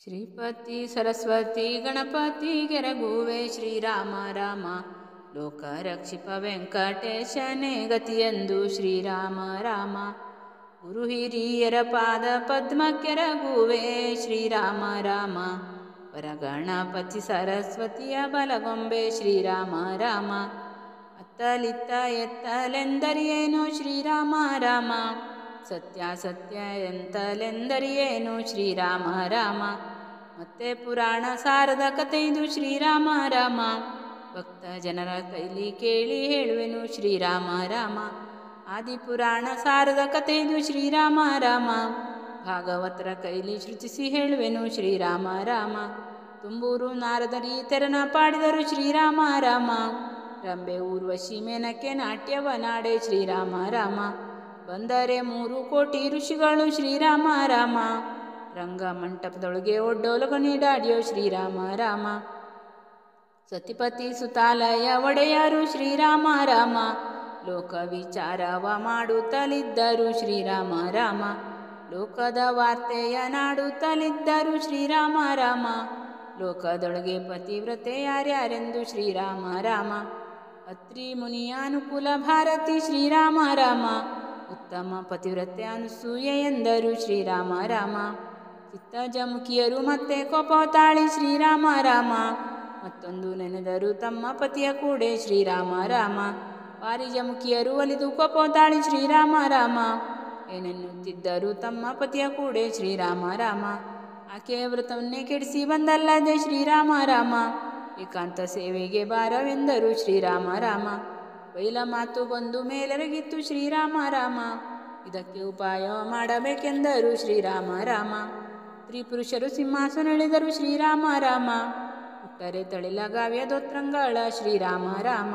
ಶ್ರೀಪತಿ ಸರಸ್ವತಿ ಗಣಪತಿ ಗೆರಗುವೆ ಶ್ರೀರಾಮ ರಾಮ ಲೋಕ ರಕ್ಷಿಪ ವೆಂಕಟೇಶನೇ ಗತಿಯೆಂದು ಶ್ರೀರಾಮ ರಾಮ ಗುರು ಹಿರಿಯರ ಪಾದ ಪದ್ಮಕ್ಕೆರಗುವೆ ಶ್ರೀರಾಮ ರಾಮ ವರಗಣಪತಿ ಸರಸ್ವತಿಯ ಬಲಗೊಂಬೆ ಶ್ರೀರಾಮ ರಾಮ ಅತ್ತಲಿತ್ತ ಎತ್ತಲೆಂದರಿಯೇನು ಶ್ರೀರಾಮ ರಾಮ ಸತ್ಯಾಸತ್ಯ ಎಂತಲೆಂದರಿಯೇನು ಶ್ರೀರಾಮ ರಾಮ ಮತ್ತೆ ಪುರಾಣ ಸಾರದ ಕಥೆಯಿದು ಶ್ರೀರಾಮ ರಾಮ ಭಕ್ತ ಜನರ ಕೈಲಿ ಕೇಳಿ ಹೇಳುವೆನು ಶ್ರೀರಾಮ ರಾಮ ಆದಿಪುರಾಣ ಸಾರದ ಕಥೆಯಿದು ಶ್ರೀರಾಮ ರಾಮ ಭಾಗವತರ ಕೈಲಿ ಶ್ರುತಿಸಿ ಹೇಳುವೆನು ಶ್ರೀರಾಮ ರಾಮ ತುಂಬೂರು ನಾರದರಿ ತೆರನ ಪಾಡಿದರು ಶ್ರೀರಾಮ ರಾಮ ರಂಬೆ ಊರ್ವಶಿ ಮೇನಕ್ಕೆ ನಾಟ್ಯವ ನಾಡೆ ಶ್ರೀರಾಮ ರಾಮ ಬಂದರೆ 3 ಕೋಟಿ ಋಷಿಗಳು ಶ್ರೀರಾಮ ರಾಮ ರಂಗ ಮಂಟಪದೊಳಗೆ ಒಡ್ಡೋಲಗ ನೀಡಾಡ್ಯೋ ಶ್ರೀರಾಮ ರಾಮ ಸತಿಪತಿ ಸುತಾಲಯ ಒಡೆಯರು ಶ್ರೀರಾಮ ರಾಮ ಲೋಕ ವಿಚಾರವ ಮಾಡುತ್ತಲಿದ್ದರು ಶ್ರೀರಾಮ ರಾಮ ಲೋಕದ ವಾರ್ತೆಯ ನಾಡುತ್ತಲಿದ್ದರು ಶ್ರೀರಾಮ ರಾಮ ಲೋಕದೊಳಗೆ ಪತಿವ್ರತೆ ಯಾರ್ಯಾರೆಂದು ಶ್ರೀರಾಮ ರಾಮ ಅತ್ರಿ ಮುನಿಯ ಅನುಕೂಲ ಭಾರತಿ ಶ್ರೀರಾಮ ರಾಮ ಉತ್ತಮ ಪತಿವ್ರತೆ ಅನುಸೂಯೆ ಎಂದರು ಶ್ರೀರಾಮ ರಾಮ ಚಿತ್ತಜಮುಖಿಯರು ಮತ್ತೆ ಕೋಪತಾಳಿ ಶ್ರೀರಾಮ ರಾಮ ಮತ್ತೊಂದು ನೆನೆದರು ತಮ್ಮ ಪತಿಯ ಕೂಡೆ ಶ್ರೀರಾಮ ರಾಮ ವಾರಿಜಮುಖಿಯರು ಒಲಿದು ಕೋಪತಾಳಿ ಶ್ರೀರಾಮ ರಾಮ ಏನೆನ್ನುತ್ತಿದ್ದರು ತಮ್ಮ ಪತಿಯ ಕೂಡೆ ಶ್ರೀರಾಮ ರಾಮ ಆಕೆಯ ವ್ರತವನ್ನೇ ಕೆಡಿಸಿ ಬಂದಲ್ಲದೆ ಶ್ರೀರಾಮ ರಾಮ ಏಕಾಂತ ಸೇವೆಗೆ ಬಾರವೆಂದರು ಶ್ರೀರಾಮ ರಾಮ ಬೈಲ ಮಾತು ಬಂದು ಮೇಲೆರಗಿತ್ತು ಶ್ರೀರಾಮ ರಾಮ ಇದಕ್ಕೆ ಉಪಾಯ ಮಾಡಬೇಕೆಂದರು ಶ್ರೀರಾಮ ರಾಮ ತ್ರಿಪುರುಷರು ಸಿಂಹಾಸನಳಿದರು ಶ್ರೀರಾಮ ರಾಮ ಹುಟ್ಟರೆ ತಳಿಲಗಾವ್ಯ ದೋತ್ರಂಗಳ ಶ್ರೀರಾಮ ರಾಮ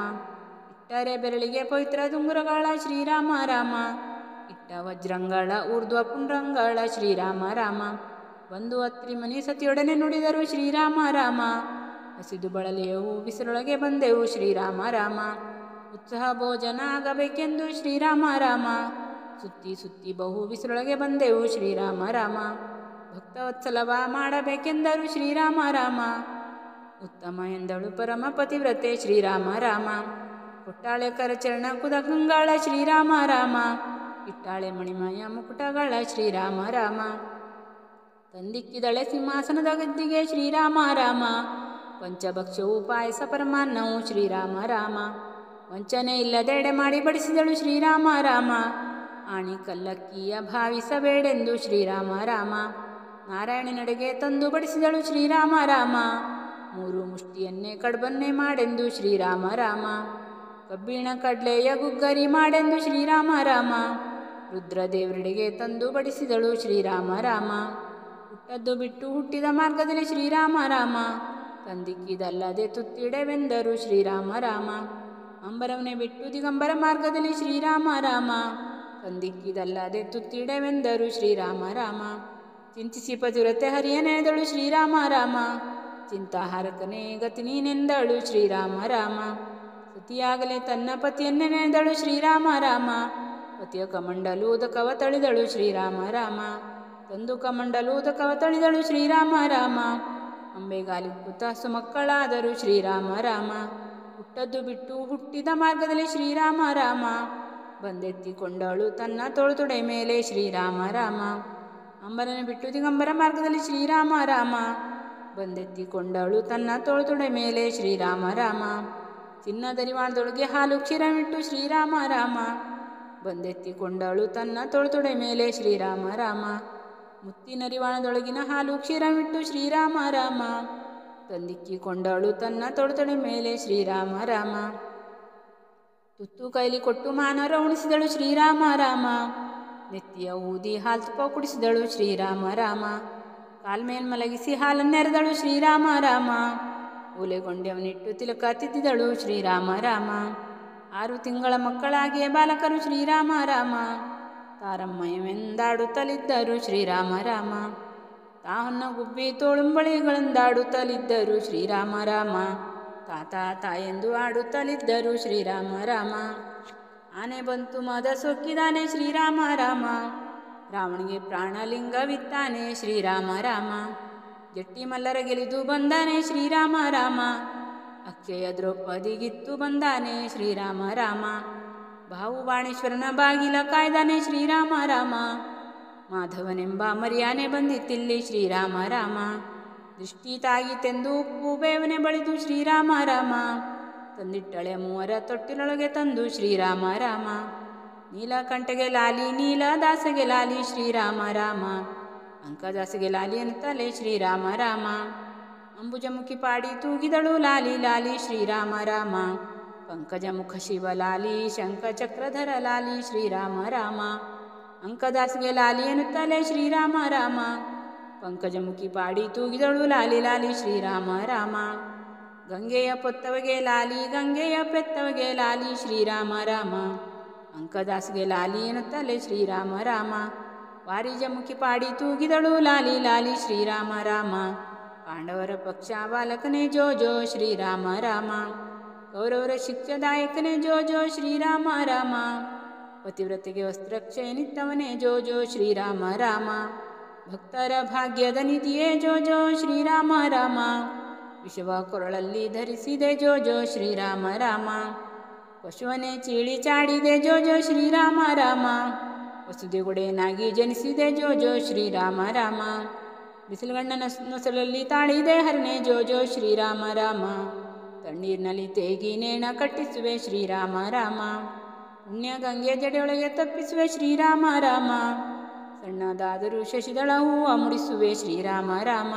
ಇಟ್ಟರೆ ಬೆರಳಿಗೆ ಪವಿತ್ರ ದುಂಗುರಗಳ ಶ್ರೀರಾಮ ರಾಮ ಇಟ್ಟ ವಜ್ರಂಗಳ ಊರ್ಧ್ವ ಪುಂಡ್ರಂಗಳ ಶ್ರೀರಾಮ ರಾಮ ಬಂದು ಅತ್ರಿ ಮನಿ ಸತಿಯೊಡನೆ ನುಡಿದರು ಶ್ರೀರಾಮ ರಾಮ ಹಸಿದು ಬಳಲಿಯವು ಬಿಸಿಲೊಳಗೆ ಬಂದೆವು ಶ್ರೀರಾಮ ರಾಮ ಉತ್ಸಾಹ ಭೋಜನ ಆಗಬೇಕೆಂದು ಶ್ರೀರಾಮ ರಾಮ ಸುತ್ತಿ ಸುತ್ತಿ ಬಹು ಬಿಸಿಲೊಳಗೆ ಬಂದೆವು ಶ್ರೀರಾಮ ರಾಮ ಭಕ್ತವತ್ಸಲವ ಮಾಡಬೇಕೆಂದರು ಶ್ರೀರಾಮ ರಾಮ ಉತ್ತಮ ಎಂದಳು ಪರಮ ಪತಿವ್ರತೆ ಶ್ರೀರಾಮ ರಾಮ ಕೊಟ್ಟಾಳೆ ಕರಚರಣ ಕುದಗಂಗಾಳ ಶ್ರೀರಾಮ ರಾಮ ಇಟ್ಟಾಳೆ ಮಣಿಮಯ ಮುಕುಟಗಳ ಶ್ರೀರಾಮ ರಾಮ ತಂದಿಕ್ಕಿದಳೆ ಸಿಂಹಾಸನದ ಗದ್ದಿಗೆ ಶ್ರೀರಾಮ ರಾಮ ಪಂಚಭಕ್ಷವು ಪಾಯಸ ಪರಮಾನ್ನವು ಶ್ರೀರಾಮ ರಾಮ ವಂಚನೆ ಇಲ್ಲದೆಡೆ ಮಾಡಿ ಬಡಿಸಿದಳು ಶ್ರೀರಾಮ ರಾಮ ಆಣಿ ಕಲ್ಲಕ್ಕಿಯ ಭಾವಿಸಬೇಡೆಂದು ಶ್ರೀರಾಮ ರಾಮ ನಾರಾಯಣನಡೆಗೆ ತಂದು ಬಡಿಸಿದಳು ಶ್ರೀರಾಮ ರಾಮ 3 ಮುಷ್ಟಿಯನ್ನೇ ಕಡ್ಬನ್ನೇ ಮಾಡೆಂದು ಶ್ರೀರಾಮ ರಾಮ ಕಬ್ಬಿಣ ಕಡ್ಲೆಯ ಗುಗ್ಗರಿ ಮಾಡೆಂದು ಶ್ರೀರಾಮ ರಾಮ ರುದ್ರದೇವರೆಡೆಗೆ ತಂದು ಬಡಿಸಿದಳು ಶ್ರೀರಾಮ ರಾಮ ಹುಟ್ಟದ್ದು ಬಿಟ್ಟು ಹುಟ್ಟಿದ ಮಾರ್ಗದಲ್ಲಿ ಶ್ರೀರಾಮ ರಾಮ ತಂದಿಕ್ಕಿದಲ್ಲದೆ ತುತ್ತಿಡೆವೆಂದರು ಶ್ರೀರಾಮ ರಾಮ ಅಂಬರವನ್ನೇ ಬಿಟ್ಟು ದಿಗಂಬರ ಮಾರ್ಗದಲ್ಲಿ ಶ್ರೀರಾಮ ರಾಮ ತಂದಿಕ್ಕಿದಲ್ಲದೆ ತುತ್ತಿಡೆವೆಂದರು ಶ್ರೀರಾಮ ರಾಮ ಚಿಂತಿಸಿ ಪತಿವ್ರತೆ ಹರಿಯನೆದಳು ಶ್ರೀರಾಮ ರಾಮ ಚಿಂತಾಹಾರಕನೇ ಗತಿ ನೀನೆಂದಳು ಶ್ರೀರಾಮ ರಾಮ ಸತಿಯಾಗಲೇ ತನ್ನ ಪತಿಯನ್ನೇ ನೆನೆದಳು ಶ್ರೀರಾಮ ರಾಮ ಪತಿಯ ಕಮಂಡಲೂದಕವ ತಳಿದಳು ಶ್ರೀರಾಮ ರಾಮ ತಂದು ಕಮಂಡಲೂದಕವ ತಳಿದಳು ಶ್ರೀರಾಮ ರಾಮ ಅಂಬೆಗಾಲಿಕ್ಕುತ್ತ ಸುಮಕ್ಕಳಾದರು ಶ್ರೀರಾಮ ರಾಮ ಹುಟ್ಟದ್ದು ಬಿಟ್ಟು ಹುಟ್ಟಿದ ಮಾರ್ಗದಲ್ಲಿ ಶ್ರೀರಾಮ ರಾಮ ಬಂದೆತ್ತಿಕೊಂಡಳು ತನ್ನ ತೊಡೆ ಮೇಲೆ ಶ್ರೀರಾಮ ರಾಮ ಅಂಬರನೆ ಬಿಟ್ಟು ದಿಗಂಬರ ಮಾರ್ಗದಲ್ಲಿ ಶ್ರೀರಾಮ ರಾಮ ಬಂದೆತ್ತಿಕೊಂಡಳು ತನ್ನ ತೊಡೆ ಮೇಲೆ ಶ್ರೀರಾಮ ರಾಮ ಚಿನ್ನದರಿವಾಣದೊಳಗೆ ಹಾಲು ಕ್ಷೀರವಿಟ್ಟು ಶ್ರೀರಾಮ ರಾಮ ಬಂದೆತ್ತಿಕೊಂಡಳು ತನ್ನ ತೊಡೆ ಮೇಲೆ ಶ್ರೀರಾಮ ರಾಮ ಮುತ್ತಿನರಿವಾಣದೊಳಗಿನ ಹಾಲು ಕ್ಷೀರವಿಟ್ಟು ಶ್ರೀರಾಮ ರಾಮ ತಂದಿಕ್ಕಿಕೊಂಡಳು ತನ್ನ ತೊಡೆ ಮೇಲೆ ಶ್ರೀರಾಮ ರಾಮ ತುತ್ತು ಕೈಲಿ ಕೊಟ್ಟು ಮಾನರ ಉಣಿಸಿದಳು ಶ್ರೀರಾಮ ರಾಮ ನೆತ್ತಿಯ ಊದಿ ಹಾಲು ತುಪ್ಪ ಕುಡಿಸಿದಳು ಶ್ರೀರಾಮ ರಾಮ ಕಾಲ್ಮೇಲ್ ಮಲಗಿಸಿ ಹಾಲನ್ನೆರೆದಳು ಶ್ರೀರಾಮ ರಾಮ ಓಲೆಗೊಂಡೆವನಿಟ್ಟು ತಿಲಕ ತಿದ್ದಿದಳು ಶ್ರೀರಾಮ ರಾಮ 6 ತಿಂಗಳ ಮಕ್ಕಳಾಗಿಯೇ ಬಾಲಕರು ಶ್ರೀರಾಮ ರಾಮ ತಾರಮ್ಮಯವೆಂದಾಡುತ್ತಲಿದ್ದರು ಶ್ರೀರಾಮ ರಾಮ ತಾಹನ್ನ ಗುಬ್ಬಿ ತೋಳುಂಬಳಿಗಳೆಂದಾಡುತ್ತಲಿದ್ದರು ಶ್ರೀರಾಮ ರಾಮ ತಾತ ಎಂದು ಆಡುತ್ತಲಿದ್ದರು ಶ್ರೀರಾಮ ರಾಮ ಆನೆ ಬಂತು ಮದ ಸೊಕ್ಕಿದಾನೆ ಶ್ರೀರಾಮ ರಾಮ ರಾವಣಿಗೆ ಪ್ರಾಣಲಿಂಗವಿತ್ತಾನೆ ಶ್ರೀರಾಮ ರಾಮ ಜಟ್ಟಿ ಮಲ್ಲರ ಗೆಲಿದು ಬಂದಾನೆ ಶ್ರೀರಾಮ ರಾಮ. ಅಕ್ಷಯ ದ್ರೌಪದಿಗಿತ್ತು ಬಂದಾನೆ ಶ್ರೀರಾಮ ರಾಮ. ಬಾವು ಬಾಣೇಶ್ವರನ ಬಾಗಿಲ ಕಾಯ್ದಾನೆ ಶ್ರೀರಾಮ ರಾಮ. ಮಾಧವನೆಂಬ ಮರ್ಯಾನೆ ಬಂದಿತ್ತಿಲ್ಲಿ ಶ್ರೀರಾಮ ರಾಮ. ದೃಷ್ಟಿ ತಾಗಿತೆಂದು ಉಪ್ಪು ಬೇವನೆ ಬಳಿದು ಶ್ರೀರಾಮ ರಾಮ. ತಂದಿಟ್ಟಳೆ ಮೂವರ ತೊಟ್ಟಿಲೊಳಗೆ ತಂದು ಶ್ರೀರಾಮ ರಾಮ. ನೀಲಕಂಠಗೆ ಲಾಲಿ ನೀಲದಾಸಗೆ ಲಾಲಿ ಶ್ರೀರಾಮ ರಾಮ. ಅಂಕದಾಸಗೆ ಲಾಲಿ ಅನ್ನುತ್ತಲೇ ಶ್ರೀರಾಮ ರಾಮ. ಅಂಬುಜಮುಖಿ ಪಾಡಿ ತೂಗಿದಳು ಲಾಲಿ ಲಾಲಿ ಶ್ರೀರಾಮ ರಾಮ. ಪಂಕಜಮುಖ ಶಿವ ಲಾಲಿ ಶಂಖ ಚಕ್ರಧರ ಲಾಲಿ ಶ್ರೀರಾಮ ರಾಮ. ಅಂಕದಾಸಗೆ ಲಾಲಿ ಎನ್ನುತ್ತಲೇ ಶ್ರೀರಾಮ ರಾಮ. ಪಂಕಜಮುಖಿ ಪಾಡಿ ತೂಗಿದಳು ಲಾಲಿ ಲಾಲಿ ಶ್ರೀರಾಮ ರಾಮ. ಗಂಗೆಯ ಪೊತ್ತವಗೆ ಲಾಲಿ ಗಂಗೆಯ ಪೆತ್ತವಗೆ ಲಾಲಿ ಶ್ರೀರಾಮ ರಾಮ. ಅಂಕದಾಸಗೆ ಲಾಲಿ ಎನ್ನುತ್ತಲೇ ಶ್ರೀರಾಮ ರಾಮ. ವಾರಿಜಮುಖಿ ಪಾಡಿ ತೂಗಿದಳು ಲಾಲಿ ಲಾಲಿ ಶ್ರೀರಾಮ ರಾಮ. ಪಾಂಡವರ ಪಕ್ಷ ಬಾಲಕನೇ ಜೋ ಜೋ ಶ್ರೀರಾಮ ರಾಮ. ಕೌರವರ ಶಿಕ್ಷದಾಯಕನೇ ಜೋ ಜೋ ಶ್ರೀರಾಮ ರಾಮ. ಪತಿವ್ರತೆಗೆ ವಸ್ತ್ರಕ್ಷಯ ನಿತ್ತವನೇ ಜೋ ಜೋ ಶ್ರೀರಾಮ ರಾಮ. ಭಕ್ತರ ಭಾಗ್ಯದ ನಿಧಿಯೇ ಜೋ ಜೋ ಶ್ರೀರಾಮ ರಾಮ. ವಿಷವ ಕೊರಳಲ್ಲಿ ಧರಿಸಿದೆ ಜೋ ಜೋ ಶ್ರೀರಾಮ ರಾಮ. ಪಶುವನೇ ಚೀಳಿ ಚಾಡಿದೆ ಜೋ ಜೋ ಶ್ರೀರಾಮ ರಾಮ. ವಸುದೆಗೊಡೆಯನಾಗಿ ಜನಿಸಿದೆ ಜೋ ಜೋ ಶ್ರೀರಾಮ ರಾಮ. ಬಿಸಿಲುಗಣ್ಣನ ನೊಸಲಲ್ಲಿ ತಾಳಿದೆ ಹರನೆ ಜೋ ಜೋ ಶ್ರೀರಾಮ ರಾಮ. ತಣ್ಣೀರಿನಲ್ಲಿ ತೇಗಿ ನೇಣ ಕಟ್ಟಿಸುವೆ ಶ್ರೀರಾಮ ರಾಮ. ಪುಣ್ಯ ಗಂಗೆ ಜಡೆಯೊಳಗೆ ತಪ್ಪಿಸುವೆ ಶ್ರೀರಾಮ ರಾಮ. ಸಣ್ಣದಾದರೂ ಶಶಿದಳ ಹೂವ ಮುಡಿಸುವೆ ಶ್ರೀರಾಮ ರಾಮ.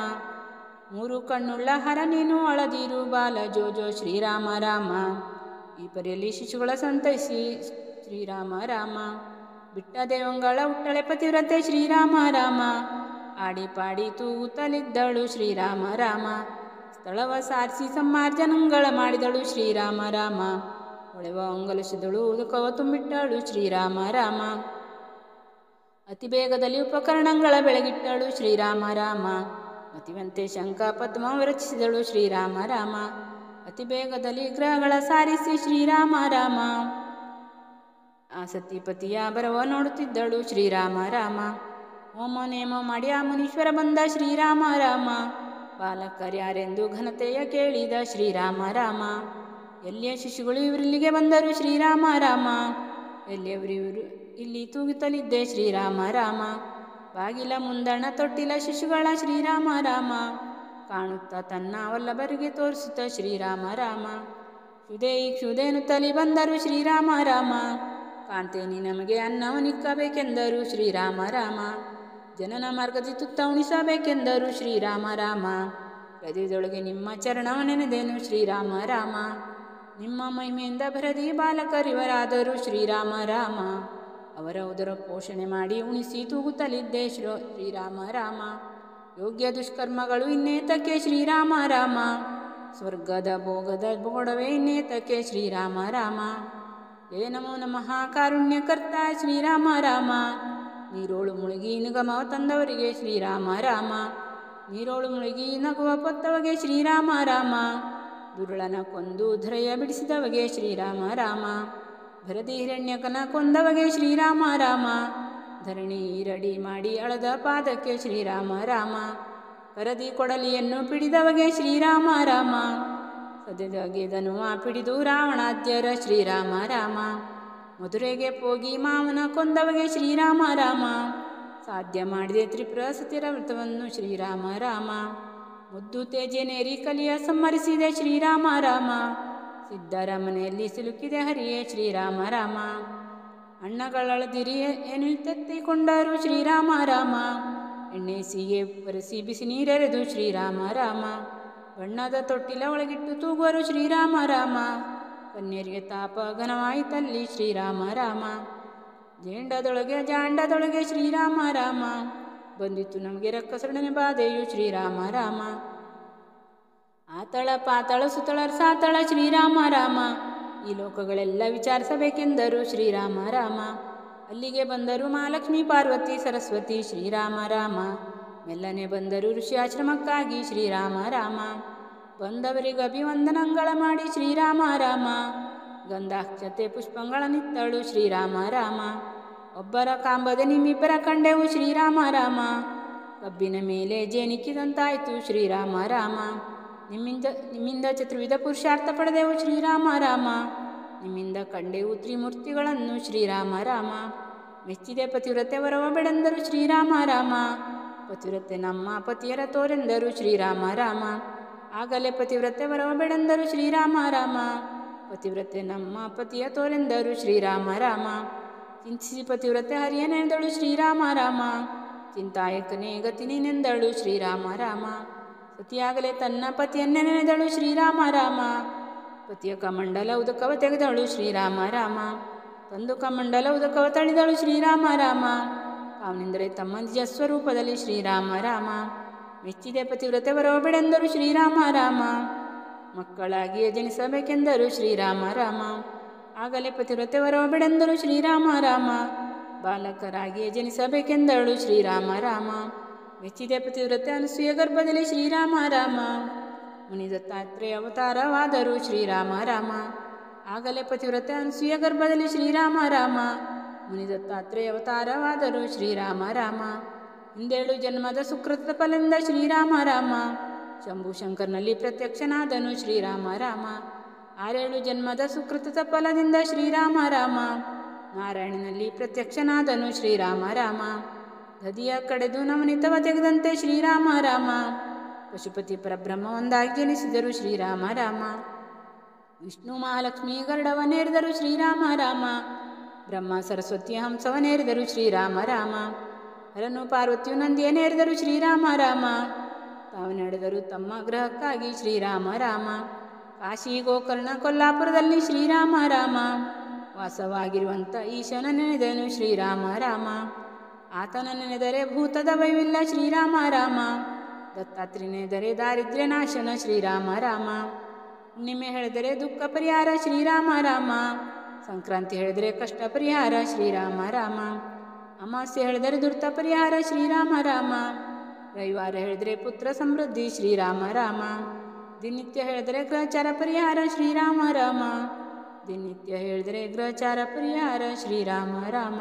ಮೂರು ಕಣ್ಣುಳ್ಳ ಹರ ನೀನು ಅಳದಿರು ಬಾಲ ಜೋ ಜೋ ಶ್ರೀರಾಮ ರಾಮ. ಈ ಪರಿಯಲ್ಲಿ ಶಿಶುಗಳ ಸಂತೈಸಿ ಶ್ರೀರಾಮ ರಾಮ. ಬಿಟ್ಟ ದೇವಂಗಳ ಹುಟ್ಟಳೆ ಪತಿವ್ರತೆ ಶ್ರೀರಾಮ ರಾಮ. ಆಡಿ ಪಾಡಿ ತೂಗುತ್ತಲಿದ್ದಳು ಶ್ರೀರಾಮ ರಾಮ. ಸ್ಥಳವ ಸಾರಿಸಿ ಸಮ್ಮಾರ್ಜನಂಗಳ ಮಾಡಿದಳು ಶ್ರೀರಾಮ ರಾಮ. ಹೊಳೆವ ಅಂಗಲಿಸಿದಳು ಉದುಕವ ತುಂಬಿಟ್ಟಳು ಶ್ರೀರಾಮ ರಾಮ. ಅತಿ ಬೇಗದಲ್ಲಿ ಉಪಕರಣಗಳ ಬೆಳಗಿಟ್ಟಳು ಶ್ರೀರಾಮ ರಾಮ. ಮತಿವಂತೆ ಶಂಖ ಪದ್ಮ ರಚಿಸಿದಳು ಶ್ರೀರಾಮ ರಾಮ. ಅತಿ ಬೇಗದಲ್ಲಿ ಗ್ರಹಗಳ ಸಾರಿಸಿ ಶ್ರೀರಾಮ ರಾಮ. ಆ ಸತಿಪತಿಯ ಬರವ ನೋಡುತ್ತಿದ್ದಳು ಶ್ರೀರಾಮ ರಾಮ. ಹೋಮ ನೇಮ ಮಾಡಿ ಆ ಮುನೀಶ್ವರ ಬಂದ ಶ್ರೀರಾಮ ರಾಮ. ಬಾಲಕರ್ಯಾರೆಂದು ಘನತೆಯ ಕೇಳಿದ ಶ್ರೀರಾಮ ರಾಮ. ಎಲ್ಲಿಯ ಶಿಶುಗಳು ಇವರಿಲ್ಲಿಗೆ ಬಂದರು ಶ್ರೀರಾಮ ರಾಮ. ಎಲ್ಲಿಯವರಿವರು ಇಲ್ಲಿ ತೂಗುತ್ತಲಿದ್ದೆ ಶ್ರೀರಾಮ ರಾಮ. ಬಾಗಿಲ ಮುಂದಣ ತೊಟ್ಟಿಲ ಶಿಶುಗಳ ಶ್ರೀರಾಮ ರಾಮ. ಕಾಣುತ್ತಾ ತನ್ನ ವಲ್ಲಭರಿಗೆ ತೋರಿಸುತ್ತ ಶ್ರೀರಾಮ ರಾಮ. ಕ್ಷುದೆ ಕ್ಷುದೇನುತ್ತಲಿ ಬಂದರು ಶ್ರೀರಾಮ ರಾಮ. ಕಾಂತೇನಿ ನಮಗೆ ಅನ್ನವನಿಕ್ಕಬೇಕೆಂದರು ಶ್ರೀರಾಮ ರಾಮ. ಜನನ ಮಾರ್ಗದಿ ತುತ್ತ ಉಣಿಸಬೇಕೆಂದರು ಶ್ರೀರಾಮ ರಾಮ. ಹೃದಯದೊಳಗೆ ನಿಮ್ಮ ಚರಣವ ನೆನೆದೆನು ಶ್ರೀರಾಮ ರಾಮ. ನಿಮ್ಮ ಮಹಿಮೆಯಿಂದ ಭರದಿ ಬಾಲಕರಿವರಾದರು ಶ್ರೀರಾಮ ರಾಮ. ಅವರ ಉದರ ಪೋಷಣೆ ಮಾಡಿ ಉಣಿಸಿ ತೂಗುತ್ತಲಿದ್ದೆ ಶ್ರೀರಾಮ ರಾಮ. ಯೋಗ್ಯ ದುಷ್ಕರ್ಮಗಳು ಇನ್ನೇತಕ್ಕೆ ಶ್ರೀರಾಮ ರಾಮ. ಸ್ವರ್ಗದ ಭೋಗದ ಬೋಡವೇ ಇನ್ನೇತಕ್ಕೆ ಶ್ರೀರಾಮ ರಾಮ. ಹೇ ನಮೋ ನಮಃ ಕಾರುಣ್ಯಕರ್ತ ಶ್ರೀರಾಮ ರಾಮ. ನೀರೋಳು ಮುಳುಗಿ ನಿಗಮವ ತಂದವರಿಗೆ ಶ್ರೀರಾಮ ರಾಮ. ನೀರೋಳು ಮುಳುಗಿ ನಗುವ ಪೊತ್ತವಗೆ ಶ್ರೀರಾಮ ರಾಮ. ದುರುಳನ ಕೊಂದು ಧರೆಯ ಬಿಡಿಸಿದವಗೆ ಶ್ರೀರಾಮ ರಾಮ. ಭರದಿ ಹಿರಣ್ಯಕನ ಕೊಂದವಗೆ ಶ್ರೀರಾಮ ರಾಮ. ಧರಣಿ ಈರಡಿ ಮಾಡಿ ಅಳದ ಪಾದಕ್ಕೆ ಶ್ರೀರಾಮ ರಾಮ. ಕರದಿ ಕೊಡಲಿಯನ್ನು ಪಿಡಿದವಗೆ ಶ್ರೀರಾಮ ರಾಮ. ಸದ್ಯದಾಗೆ ಧನುವ ಪಿಡಿದು ರಾವಣಾದ್ಯರ ಶ್ರೀರಾಮ ರಾಮ. ಮಧುರೆಗೆ ಹೋಗಿ ಮಾವನ ಕೊಂದವಗೆ ಶ್ರೀರಾಮ ರಾಮ. ಸಾಧ್ಯ ಮಾಡಿದೆ ತ್ರಿಪುರ ಸತಿಯರ ವ್ರತವನ್ನು ಶ್ರೀರಾಮ ರಾಮ. ಮುದ್ದು ತೇಜನೇರಿ ಕಲಿಯ ಸಂಹರಿಸಿದೆ ಶ್ರೀರಾಮ ರಾಮ. ಸಿದ್ಧರ ಮನೆಯಲ್ಲಿ ಸಿಲುಕಿದೆ ಹರಿಯೇ ಶ್ರೀರಾಮ ರಾಮ. ಅಣ್ಣಗಳಳದಿರಿ ಏನು ತೆತ್ತಿಕೊಂಡರು ಶ್ರೀರಾಮ ರಾಮ. ಎಣ್ಣೆ ಸೀಗೆ ಬರೆಸಿ ಬಿಸಿ ನೀರೆರೆದು ಶ್ರೀರಾಮ ರಾಮ. ಬಣ್ಣದ ತೊಟ್ಟಿಲ ಒಳಗಿಟ್ಟು ತೂಗುವರು ಶ್ರೀರಾಮ ರಾಮ. ಕನ್ಯರಿಗೆ ತಾಪ ಘನವಾಯಿತಲ್ಲಿ ಶ್ರೀರಾಮ ರಾಮ. ಜಾಂಡದೊಳಗೆ ಶ್ರೀರಾಮ ರಾಮ. ಬಂದಿತ್ತು ನಮಗೆ ರಕ್ಕಸೊಡನೆ ಬಾಧೆಯು ಶ್ರೀರಾಮ ರಾಮ. ಆತಳ ಪಾತಳ ಸುತಳ ಸಾತಳ ಶ್ರೀರಾಮ ರಾಮ. ಈ ಲೋಕಗಳೆಲ್ಲ ವಿಚಾರಿಸಬೇಕೆಂದರು ಶ್ರೀರಾಮ ರಾಮ. ಅಲ್ಲಿಗೆ ಬಂದರು ಮಹಾಲಕ್ಷ್ಮೀ ಪಾರ್ವತಿ ಸರಸ್ವತಿ ಶ್ರೀರಾಮ ರಾಮ. ಮೆಲ್ಲನೆ ಬಂದರು ಋಷಿ ಆಶ್ರಮಕ್ಕಾಗಿ ಶ್ರೀರಾಮ ರಾಮ. ಬಂದವರಿಗೆ ಅಭಿವಂದನಗಳ ಮಾಡಿ ಶ್ರೀರಾಮ ರಾಮ. ಗಂಧಾಕ್ಷತೆ ಪುಷ್ಪಗಳನ್ನಿತ್ತಳು ಶ್ರೀರಾಮ ರಾಮ. ಒಬ್ಬರ ಕಾಂಬದೆ ನಿಮ್ಮಿಬ್ಬರ ಕಂಡೆವು ಶ್ರೀರಾಮ ರಾಮ. ಕಬ್ಬಿನ ಮೇಲೆ ಜೇನಿಕ್ಕಿದಂತಾಯಿತು ಶ್ರೀರಾಮ ರಾಮ. ನಿಮ್ಮಿಂದ ಚತುರ್ವಿಧ ಪುರುಷಾರ್ಥ ಪಡೆದೆವು ಶ್ರೀರಾಮ ರಾಮ. ನಿಮ್ಮಿಂದ ಕಂಡೆವು ತ್ರಿಮೂರ್ತಿಗಳನ್ನು ಶ್ರೀರಾಮ ರಾಮ. ಮೆಚ್ಚಿದೆ ಪತಿವ್ರತೆ ವರವ ಬೆಳೆಂದರು ಶ್ರೀರಾಮ ರಾಮ. ಪತಿವ್ರತೆ ನಮ್ಮ ಪತಿಯರ ತೋರೆಂದರು ಶ್ರೀರಾಮ ರಾಮ. ಆಗಲೇ ಪತಿವ್ರತೆ ವರವ ಬೆಳೆಂದರು ಶ್ರೀರಾಮ ರಾಮ. ಪತಿವ್ರತೆ ನಮ್ಮ ಪತಿಯ ತೋರೆಂದರು ಶ್ರೀರಾಮ ರಾಮ. ಚಿಂತಿಸಿ ಪತಿವ್ರತೆ ಹರಿಯ ನೆನೆದಳು ಶ್ರೀರಾಮ ರಾಮ. ಚಿಂತಾಯಕನೇ ಗತಿ ನೀನೆಂದಳು ಶ್ರೀರಾಮ ರಾಮ. ಸತಿಯಾಗಲೇ ತನ್ನ ಪತಿಯನ್ನೇ ನೆನೆದಳು ಶ್ರೀರಾಮ ರಾಮ. ಪತಿಯ ಕಮಂಡಲ ಉದಕವ ತೆಗೆದಳು ಶ್ರೀರಾಮ ರಾಮ. ತಂದು ಕಮಂಡಲ ಉದಕವ ತಳಿದಳು ಶ್ರೀರಾಮ ರಾಮ. ತಾವನೆಂದರೆ ತಮ್ಮ ನಿಜ ಸ್ವರೂಪದಲ್ಲಿ ಶ್ರೀರಾಮ ರಾಮ. ಮೆಚ್ಚಿದೆ ಪತಿವ್ರತೆ ವರವ ಬೆಳೆಂದರು ಶ್ರೀರಾಮ ರಾಮ. ಮಕ್ಕಳಾಗಿಯೇ ಜನಿಸಬೇಕೆಂದರು ಶ್ರೀರಾಮ ರಾಮ. ಆಗಲೇ ಪತಿವ್ರತೆ ವರವ ಬೆಳೆಂದರು ಶ್ರೀರಾಮ ರಾಮ. ಬಾಲಕರಾಗಿಯೇ ಜನಿಸಬೇಕೆಂದಳು ಶ್ರೀರಾಮ ರಾಮ. ಮೆಚ್ಚಿದೆ ಪತಿವ್ರತೆ ಅನಸೂಯ ಗರ್ಭದಲ್ಲಿ ಶ್ರೀರಾಮ ರಾಮ. ಮುನಿದತ್ತಾತ್ರೇಯ ಅವತಾರವಾದರು ಶ್ರೀರಾಮ ರಾಮ. ಆಗಲೇ ಪತಿವ್ರತೆ ಅನಸೂಯ ಗರ್ಭದಲ್ಲಿ ಶ್ರೀರಾಮ ರಾಮ. ಮುನಿದತ್ತಾತ್ರೇಯ ಅವತಾರವಾದರು ಶ್ರೀರಾಮ ರಾಮ. ಹಿಂದೇಳು ಜನ್ಮದ ಸುಕೃತದ ಫಲದಿಂದ ಶ್ರೀರಾಮ ರಾಮ. ಶಂಭು ಶಂಕರ್ನಲ್ಲಿ ಪ್ರತ್ಯಕ್ಷನಾದನು ಶ್ರೀರಾಮ ರಾಮ. 6 ಜನ್ಮದ ಸುಕೃತದ ಫಲದಿಂದ ಶ್ರೀರಾಮ ರಾಮ. ನಾರಾಯಣನಲ್ಲಿ ಪ್ರತ್ಯಕ್ಷನಾದನು ಶ್ರೀರಾಮ ರಾಮ. ದದಿಯ ಕಡೆದು ನವನಿತವ ತೆಗೆದಂತೆ ಶ್ರೀರಾಮ ರಾಮ. ಪಶುಪತಿ ಪರಬ್ರಹ್ಮ ಒಂದಾಗಿ ಜನಿಸಿದರು ಶ್ರೀರಾಮ ರಾಮ. ವಿಷ್ಣು ಮಹಾಲಕ್ಷ್ಮಿ ಗರುಡವನೇರಿದರು ಶ್ರೀರಾಮ ರಾಮ. ಬ್ರಹ್ಮ ಸರಸ್ವತಿ ಹಂಸವನೇರಿದರು ಶ್ರೀರಾಮ ರಾಮ. ಹರನು ಪಾರ್ವತಿಯು ನಂದಿಯನೇರಿದರು ಶ್ರೀರಾಮ ರಾಮ. ತಾವು ನಡೆದರು ತಮ್ಮ ಗ್ರಹಕ್ಕಾಗಿ ಶ್ರೀರಾಮ ರಾಮ. ಕಾಶಿ ಗೋಕರ್ಣ ಕೊಲ್ಲಾಪುರದಲ್ಲಿ ಶ್ರೀರಾಮ ರಾಮ. ವಾಸವಾಗಿರುವಂಥ ಈಶನ ನೆನೆದನು ಶ್ರೀರಾಮ ರಾಮ. ಆತನ ನೆನೆದರೆ ಭೂತದ ಭಯವಿಲ್ಲ ಶ್ರೀರಾಮ ರಾಮ. ದತ್ತಾತ್ರೇಯ ನೆನೆದರೆ ದಾರಿದ್ರ್ಯ ನಾಶನ ಶ್ರೀರಾಮ ರಾಮ. ಹುಣ್ಣಿಮೆ ಹೇಳಿದರೆ ದುಃಖ ಪರಿಹಾರ ಶ್ರೀರಾಮ ರಾಮ. ಸಂಕ್ರಾಂತಿ ಹೇಳಿದರೆ ಕಷ್ಟ ಪರಿಹಾರ ಶ್ರೀರಾಮ ರಾಮ. ಅಮಾವಾಸ್ಯೆ ಹೇಳಿದರೆ ದುರ್ತ ಪರಿಹಾರ ಶ್ರೀರಾಮ ರಾಮ. ರವಿವಾರ ಹೇಳಿದರೆ ಪುತ್ರ ಸಮೃದ್ಧಿ ಶ್ರೀರಾಮ ರಾಮ. ದಿನನಿತ್ಯ ಹೇಳಿದರೆ ಗ್ರಹಚಾರ ಪರಿಹಾರ ಶ್ರೀರಾಮ ರಾಮ. ದಿನನಿತ್ಯ ಹೇಳಿದರೆ ಗ್ರಹಚಾರ ಪರಿಹಾರ ಶ್ರೀರಾಮ ರಾಮ.